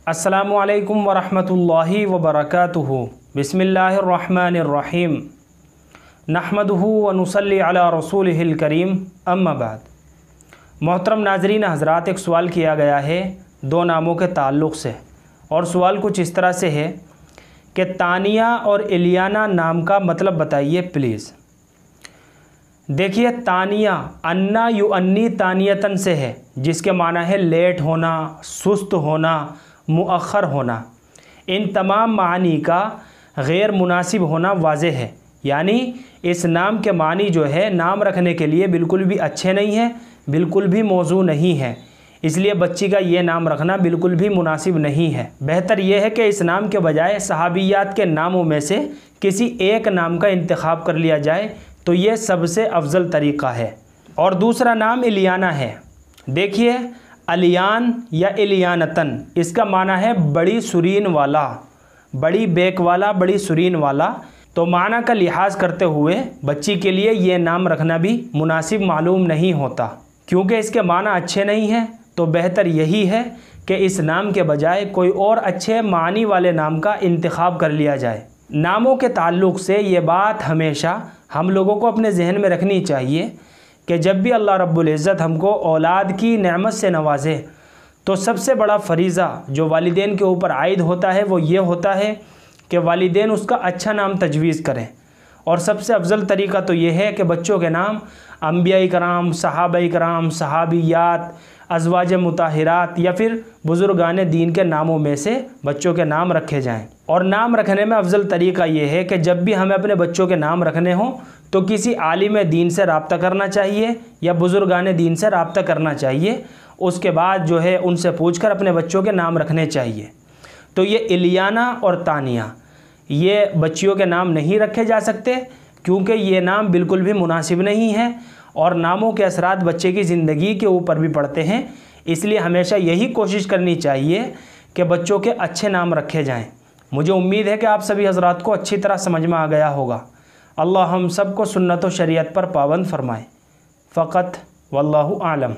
अस्सलामु अलैकुम वरहमतुल्लाहि वबरकातुहू। बिस्मिल्लाहिर्रहमानिर्रहीम। नहमदुहू व नुसल्ली अला रसूलिहिल करीम, अम्मा बाद। मोहतरम नाज़रीन हज़रात, एक सवाल किया गया है दो नामों के ताल्लुक़ से, और सवाल कुछ इस तरह से है कि तानिया और इलियाना नाम का मतलब बताइए प्लीज़। देखिए, तानिया अन्ना युअन्नी तानियतन से है, जिसके माना है लेट होना, सुस्त होना, मुअख्खर होना। इन तमाम मानी का गैर मुनासिब होना वाज़ेह है, यानी इस नाम के मानी जो है नाम रखने के लिए बिल्कुल भी अच्छे नहीं है, बिल्कुल भी मौजू नहीं है। इसलिए बच्ची का ये नाम रखना बिल्कुल भी मुनासिब नहीं है। बेहतर यह है कि इस नाम के बजाय सहाबियात के नामों में से किसी एक नाम का इंतखाब कर लिया जाए, तो ये सबसे अफजल तरीक़ा है। और दूसरा नाम इलियाना है। देखिए, अलियान या इलियानतन, इसका माना है बड़ी सुरीन वाला, बड़ी बेक वाला, बड़ी सुरीन वाला। तो माना का लिहाज करते हुए बच्ची के लिए ये नाम रखना भी मुनासिब मालूम नहीं होता, क्योंकि इसके माना अच्छे नहीं हैं। तो बेहतर यही है कि इस नाम के बजाय कोई और अच्छे मानी वाले नाम का इंतखाब कर लिया जाए। नामों के ताल्लुक़ से ये बात हमेशा हम लोगों को अपने जहन में रखनी चाहिए कि जब भी अल्लाह रब्बुल इज़्ज़त हमको औलाद की नेमत से नवाजे, तो सबसे बड़ा फ़रीज़ा जो वालिदैन के ऊपर आयद होता है वो ये होता है कि वालिदैन उसका अच्छा नाम तजवीज़ करें। और सबसे अफजल तरीक़ा तो ये है कि बच्चों के नाम अंबिया कराम, सहाबा कराम, सहाबियात, अज़वाज मुताहिरात या फिर बुज़ुर्गान दीन के नामों में से बच्चों के नाम रखे जाएं। और नाम रखने में अफजल तरीक़ा ये है कि जब भी हमें अपने बच्चों के नाम रखने हों तो किसी आलिम दीन से रब्ता करना चाहिए या बुज़ुर्गान दीन से रब्ता करना चाहिए। उसके बाद जो है उनसे पूछकर अपने बच्चों के नाम रखने चाहिए। तो ये इलियाना और तानिया, ये बच्चियों के नाम नहीं रखे जा सकते, क्योंकि ये नाम बिल्कुल भी मुनासिब नहीं है और नामों के असरात बच्चे की ज़िंदगी के ऊपर भी पड़ते हैं। इसलिए हमेशा यही कोशिश करनी चाहिए कि बच्चों के अच्छे नाम रखे जाएं। मुझे उम्मीद है कि आप सभी हज़रात को अच्छी तरह समझ में आ गया होगा। अल्लाह हम सब को सुन्नत व शरीयत पर पाबंद फरमाए। फ़क़त वल्लाहु आलम।